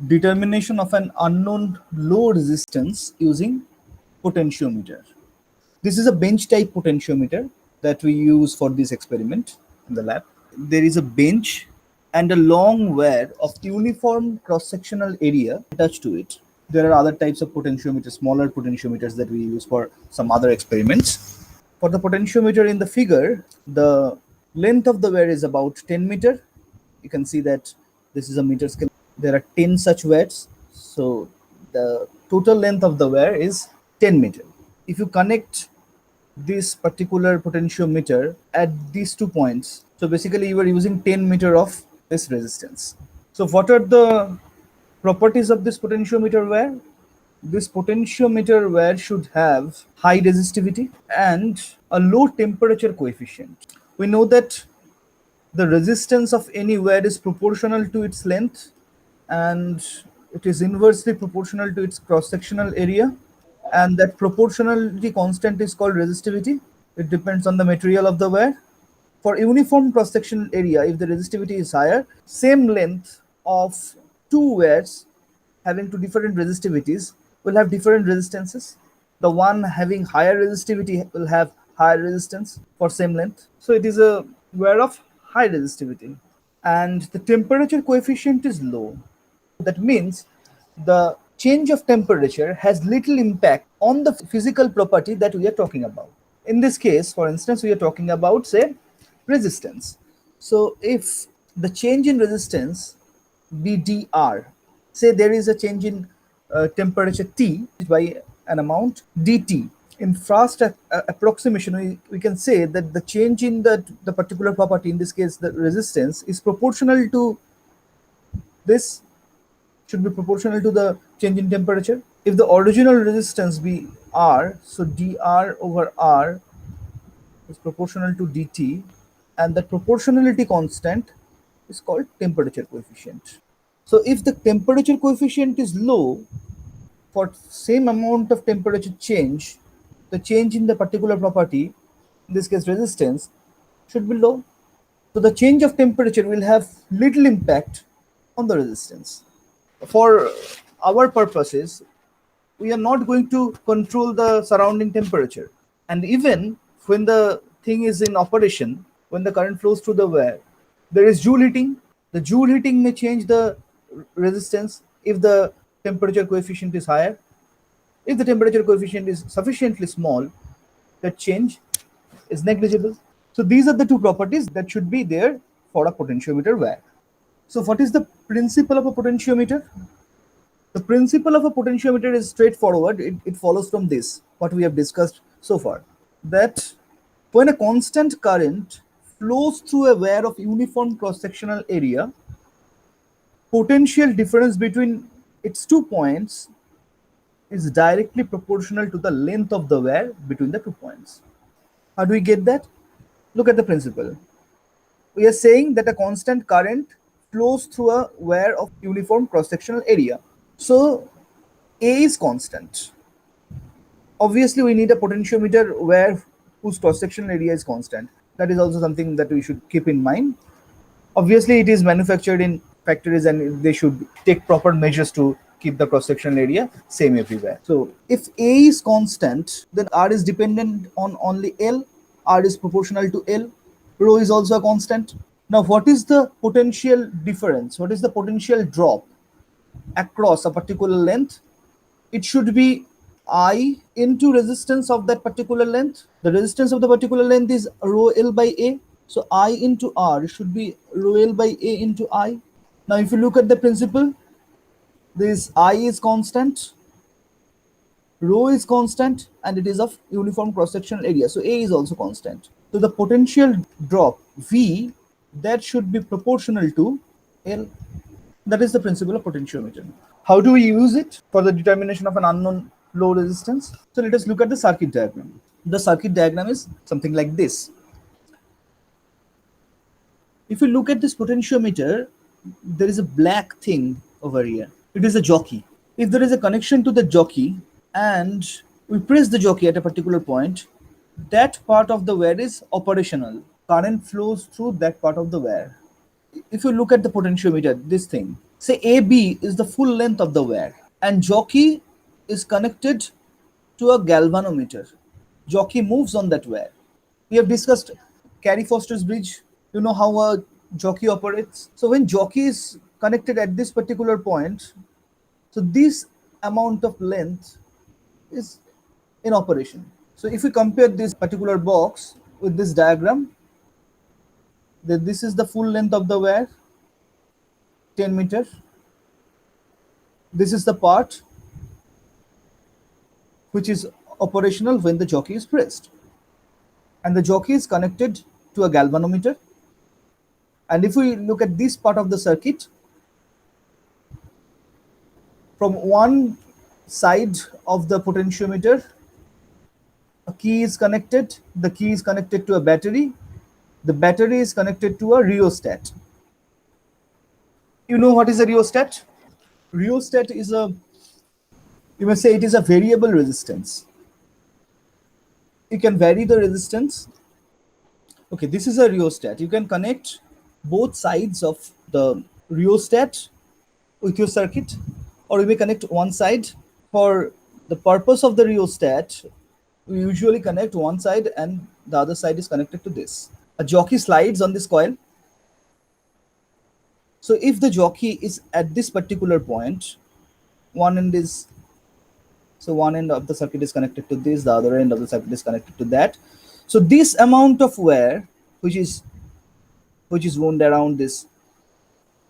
determination of an unknown low resistance using potentiometer. This is a bench type potentiometer that we use for this experiment in the lab. There is a bench and a long wire of uniform cross-sectional area attached to it. There are other types of potentiometers, smaller potentiometers that we use for some other experiments. For the potentiometer in the figure, the length of the wire is about 10 meter. You can see that this is a meter scale. There are 10 such wires. So the total length of the wire is 10 meter. If you connect this particular potentiometer at these 2 points, so basically you are using 10 meter of this resistance. So what are the properties of this potentiometer wire? This potentiometer wire should have high resistivity and a low temperature coefficient. We know that the resistance of any wire is proportional to its length and it is inversely proportional to its cross-sectional area, and that proportionality constant is called resistivity. It depends on the material of the wire. For uniform cross-sectional area, if the resistivity is higher, same length of two wires having two different resistivities will have different resistances. The one having higher resistivity will have higher resistance for same length. So it is a wire of high resistivity. And the temperature coefficient is low. That means the change of temperature has little impact on the physical property that we are talking about. In this case, for instance, we are talking about, say, resistance. So if the change in resistance be dr, say there is a change in temperature T by an amount dt. In fast approximation, we can say that the change in the particular property, in this case the resistance, is proportional to this, should be proportional to the change in temperature. If the original resistance be R, so dr over R is proportional to dt, and the proportionality constant is called temperature coefficient. So if the temperature coefficient is low, for same amount of temperature change, the change in the particular property, in this case resistance, should be low. So the change of temperature will have little impact on the resistance. For our purposes, we are not going to control the surrounding temperature. And even when the thing is in operation, when the current flows through the wire, there is joule heating. The joule heating may change the resistance if the temperature coefficient is higher. If the temperature coefficient is sufficiently small, the change is negligible. So these are the two properties that should be there for a potentiometer wire. So what is the principle of a potentiometer? The principle of a potentiometer is straightforward. It follows from this, what we have discussed so far, that when a constant current flows through a wire of uniform cross-sectional area, potential difference between its 2 points is directly proportional to the length of the wire between the 2 points. How do we get that? Look at the principle. We are saying that a constant current flows through a wire of uniform cross-sectional area. So A is constant. Obviously, we need a potentiometer where whose cross-sectional area is constant. That is also something that we should keep in mind. Obviously, it is manufactured in factories and they should take proper measures to keep the cross-sectional area same everywhere. So if A is constant, then R is dependent on only L. R is proportional to L. Rho is also a constant. Now, what is the potential difference? What is the potential drop across a particular length? It should be I into resistance of that particular length. The resistance of the particular length is rho L by A. So I into R should be rho L by A into I. Now if you look at the principle, this I is constant, rho is constant, and it is of uniform cross-sectional area. So A is also constant. So the potential drop V, that should be proportional to L. That is the principle of potentiometer. How do we use it for the determination of an unknown low resistance? So let us look at the circuit diagram. The circuit diagram is something like this. If you look at this potentiometer, there is a black thing over here. It is a jockey. If there is a connection to the jockey and we press the jockey at a particular point, that part of the wire is operational. Current flows through that part of the wire. If you look at the potentiometer, this thing, Say AB is the full length of the wire, and jockey is connected to a galvanometer. Jockey moves on that wire. We have discussed Carey-Foster's bridge. You know how a jockey operates. So when jockey is connected at this particular point, so this amount of length is in operation. So if we compare this particular box with this diagram, then this is the full length of the wire, 10 meter. This is the part which is operational when the jockey is pressed. And the jockey is connected to a galvanometer. And if we look at this part of the circuit, from one side of the potentiometer, a key is connected. The key is connected to a battery. The battery is connected to a rheostat. You know what is a rheostat? Rheostat is a, you may say it is a variable resistance. You can vary the resistance. Okay, this is a rheostat. You can connect both sides of the rheostat with your circuit, or you may connect one side. For the purpose of the rheostat, we usually connect one side and the other side is connected to this. A jockey slides on this coil. So if the jockey is at this particular point, one end is, so one end of the circuit is connected to this, the other end of the circuit is connected to that. So this amount of wear, which is wound around this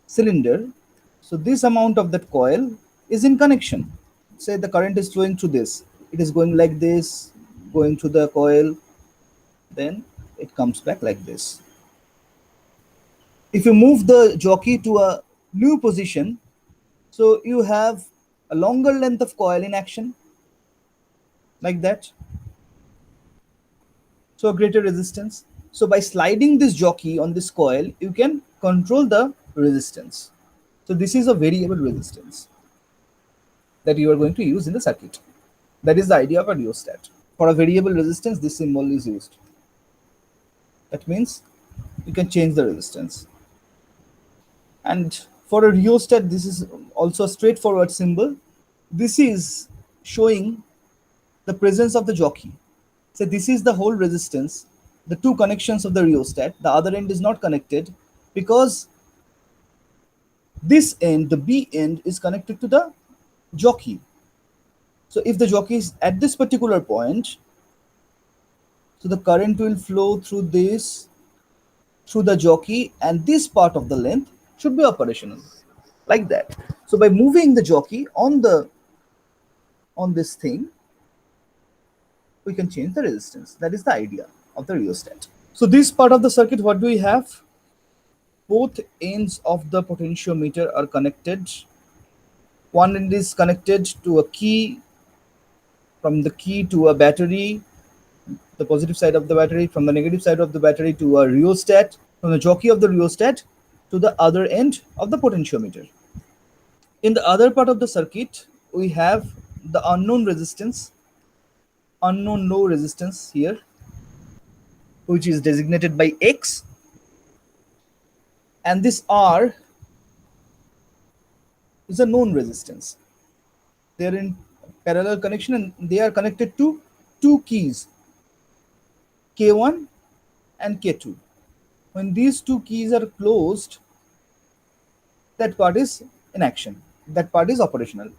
cylinder, so this amount of that coil is in connection. Say the current is flowing through this, it is going like this, going through the coil, then it comes back like this. If you move the jockey to a new position, so you have a longer length of coil in action, like that. So a greater resistance. So by sliding this jockey on this coil, you can control the resistance. So this is a variable resistance that you are going to use in the circuit. That is the idea of a rheostat. For a variable resistance, this symbol is used. That means you can change the resistance. And for a rheostat, this is also a straightforward symbol. This is showing the presence of the jockey. So this is the whole resistance, the two connections of the rheostat. The other end is not connected because this end, the B end, is connected to the jockey. So if the jockey is at this particular point, so the current will flow through this, through the jockey, and this part of the length should be operational, like that. So by moving the jockey on this thing, we can change the resistance. That is the idea of the rheostat. So this part of the circuit, what do we have? Both ends of the potentiometer are connected. One end is connected to a key, from the key to a battery, the positive side of the battery, from the negative side of the battery to a rheostat, from the jockey of the rheostat to the other end of the potentiometer. In the other part of the circuit, we have the unknown resistance, unknown low resistance here, which is designated by X, and this R is a known resistance. They are in parallel connection and they are connected to two keys, K1 and K2. When these two keys are closed, that part is in action, that part is operational.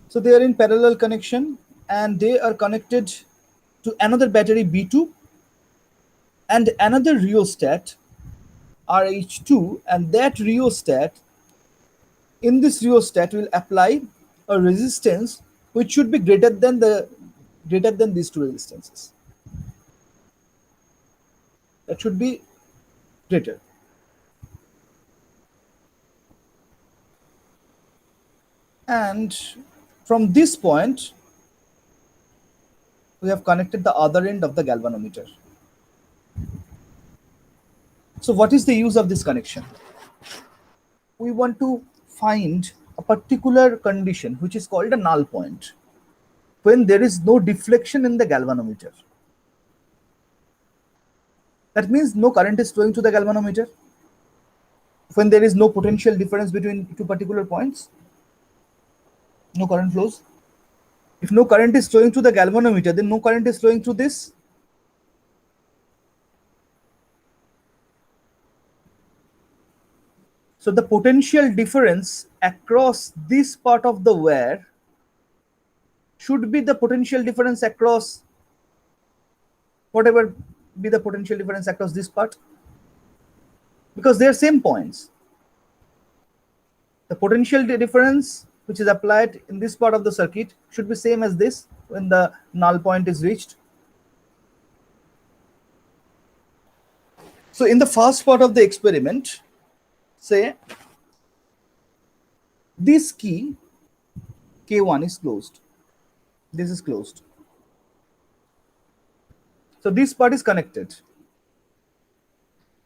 So they are in parallel connection and they are connected to another battery B2 and another rheostat RH2, and that rheostat, in this rheostat will apply a resistance which should be greater than these two resistances. That should be greater. And from this point, we have connected the other end of the galvanometer. So what is the use of this connection? We want to find a particular condition which is called a null point, when there is no deflection in the galvanometer. That means no current is flowing to the galvanometer. when there is no potential difference between two particular points, no current flows. If no current is flowing through the galvanometer, then no current is flowing through this. So the potential difference across this part of the wire should be the potential difference across whatever be the potential difference across this part, because they are same points. The potential difference which is applied in this part of the circuit should be same as this when the null point is reached. So in the first part of the experiment, say this key K1 is closed. This is closed. So this part is connected.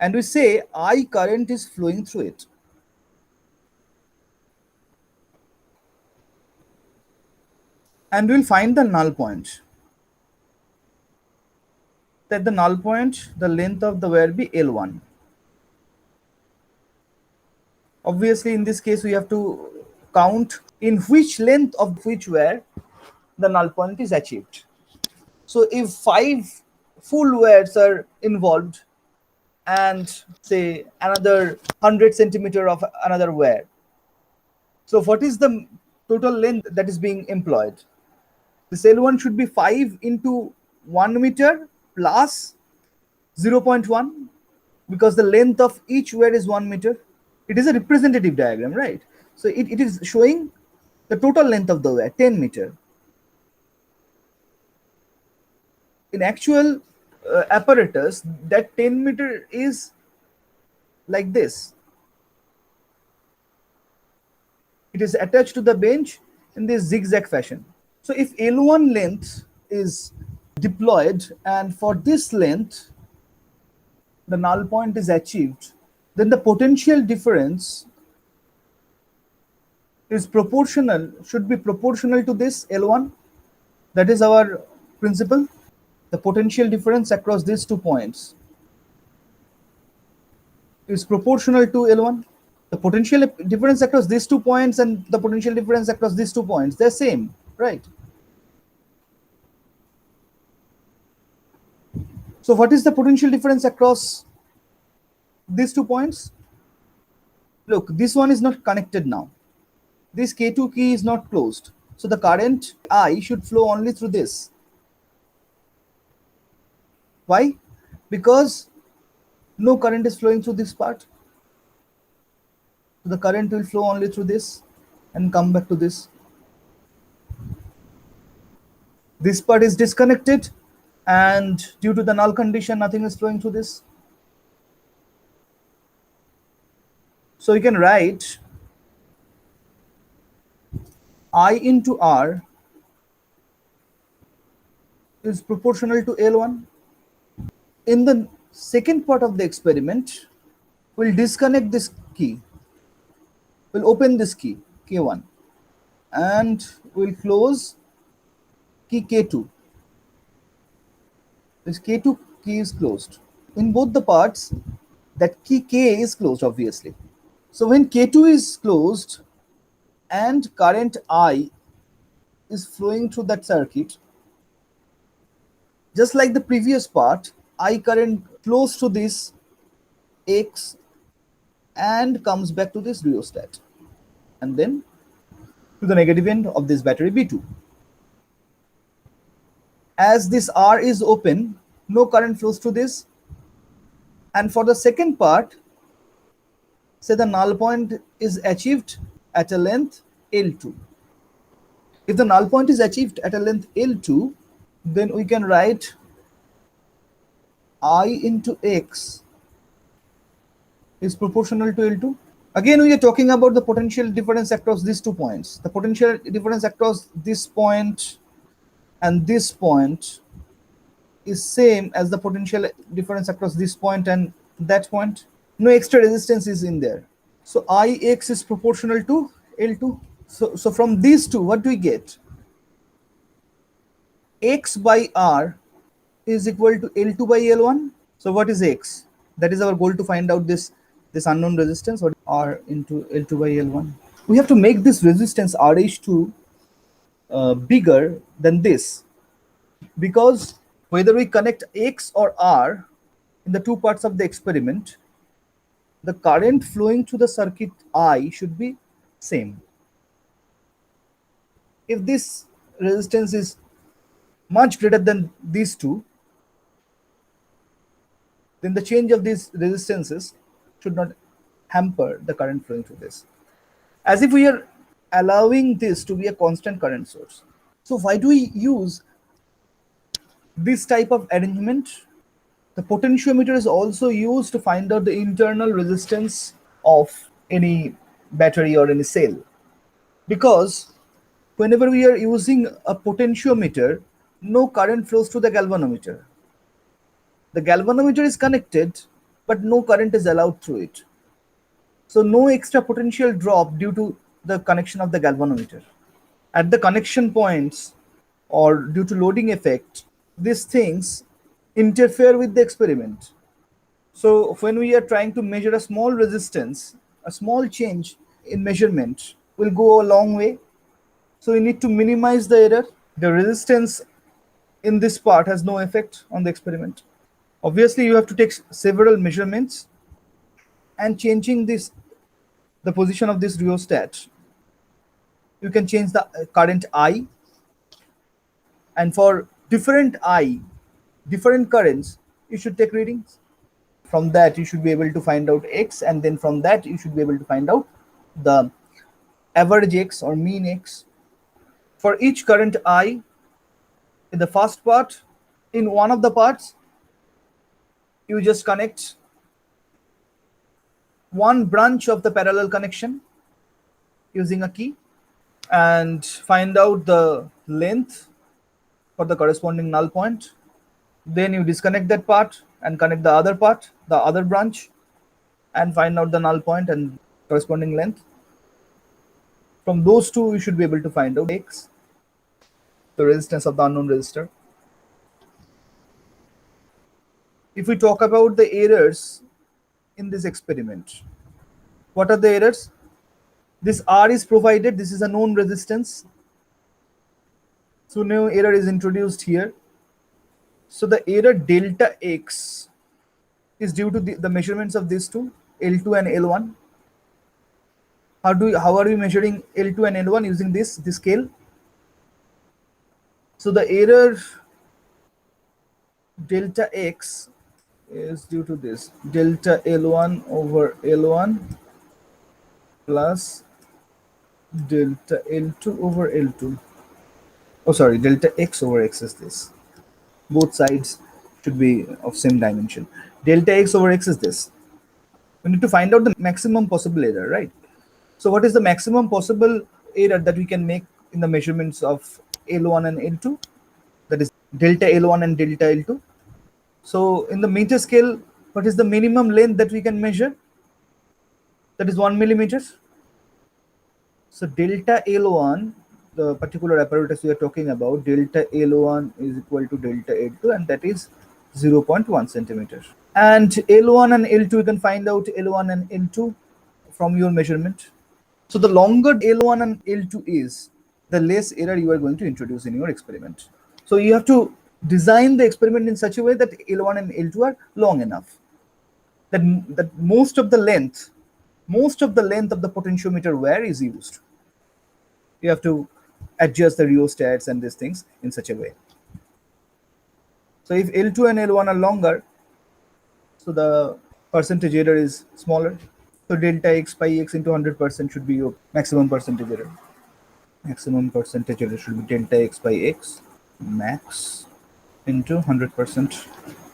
And we say I current is flowing through it. And we'll find the null point. That the null point, the length of the wire be L1. Obviously, in this case, we have to count in which length of which wire the null point is achieved. So if 5 full wires are involved and say another 100 centimeter of another wire, so what is the total length that is being employed? This L1 should be 5 into 1 meter plus 0.1, because the length of each wire is 1 meter. It is a representative diagram, right? So it is showing the total length of the wire, 10 meter. In actual apparatus, that 10 meter is like this. It is attached to the bench in this zigzag fashion. So if L1 length is deployed and for this length the null point is achieved, then the potential difference is proportional, should be proportional to this L1. That is our principle. The potential difference across these 2 points is proportional to L1. The potential difference across these 2 points and the potential difference across these 2 points, they're same, right? So what is the potential difference across these 2 points? Look, this one is not connected now. This K2 key is not closed. So the current I should flow only through this. Why? Because no current is flowing through this part. So the current will flow only through this and come back to this. This part is disconnected, and due to the null condition, nothing is flowing through this. So you can write I into R is proportional to L1. In the second part of the experiment, we'll disconnect this key. We'll open this key, K1, and we'll close key K2. This K2 key is closed. In both the parts, that key K is closed, obviously. So when K2 is closed and current I is flowing through that circuit, just like the previous part, I current flows to this X and comes back to this rheostat, and then to the negative end of this battery B2. As this R is open, no current flows through this. And for the second part, say the null point is achieved at a length L2. If the null point is achieved at a length L2, then we can write I into X is proportional to L2. Again, we are talking about the potential difference across these 2 points. The potential difference across this point and this point is same as the potential difference across this point and that point. No extra resistance is in there. So Ix is proportional to L2. So from these two, what do we get? X by R is equal to L2 by L1. So what is X? That is our goal, to find out this unknown resistance. R into L2 by L1. We have to make this resistance RH2 bigger than this, because whether we connect X or R in the two parts of the experiment, the current flowing through the circuit I should be same. If this resistance is much greater than these two, then the change of these resistances should not hamper the current flowing through this, as if we are allowing this to be a constant current source. So why do we use this type of arrangement? The potentiometer is also used to find out the internal resistance of any battery or any cell, because whenever we are using a potentiometer, no current flows to the galvanometer. The galvanometer is connected, but no current is allowed through it. So no extra potential drop due to the connection of the galvanometer. At the connection points, or due to loading effect, these things interfere with the experiment. So when we are trying to measure a small resistance, a small change in measurement will go a long way. So we need to minimize the error. The resistance in this part has no effect on the experiment. Obviously, you have to take several measurements, and changing the position of this rheostat, you can change the current I, and for different I, different currents, you should take readings. From that, you should be able to find out X, and then from that, you should be able to find out the average X or mean X. For each current I, in the first part, in one of the parts, you just connect one branch of the parallel connection using a key, and find out the length for the corresponding null point. Then you disconnect that part and connect the other part, the other branch, and find out the null point and corresponding length. From those two, you should be able to find out X, the resistance of the unknown resistor. If we talk about the errors in this experiment, what are the errors? This R is provided, this is a known resistance, so no error is introduced here. So the error delta X is due to the measurements of these two, L2 and L1. How are we measuring L2 and L1? Using this scale. So the error delta X is due to this delta L1 over L1 plus delta L2 over L2. Oh, sorry, delta X over X is this. Both sides should be of same dimension. Delta X over X is this. We need to find out the maximum possible error, right? So what is the maximum possible error that we can make in the measurements of L1 and L2? That is delta L1 and delta L2. So in the meter scale, what is the minimum length that we can measure? That is 1 millimeter. So delta L1, the particular apparatus we are talking about, delta L1 is equal to delta L2, and that is 0.1 centimeter. And L1 and L2, you can find out L1 and L2 from your measurement. So the longer L1 and L2 is, the less error you are going to introduce in your experiment. So you have to design the experiment in such a way that L1 and L2 are long enough, that most of the length of the potentiometer wear is used. You have to adjust the rheostats and these things in such a way. So if L2 and L1 are longer, so the percentage error is smaller. So delta X pi X into 100% should be your maximum percentage error. Maximum percentage error should be delta X by X max into 100%.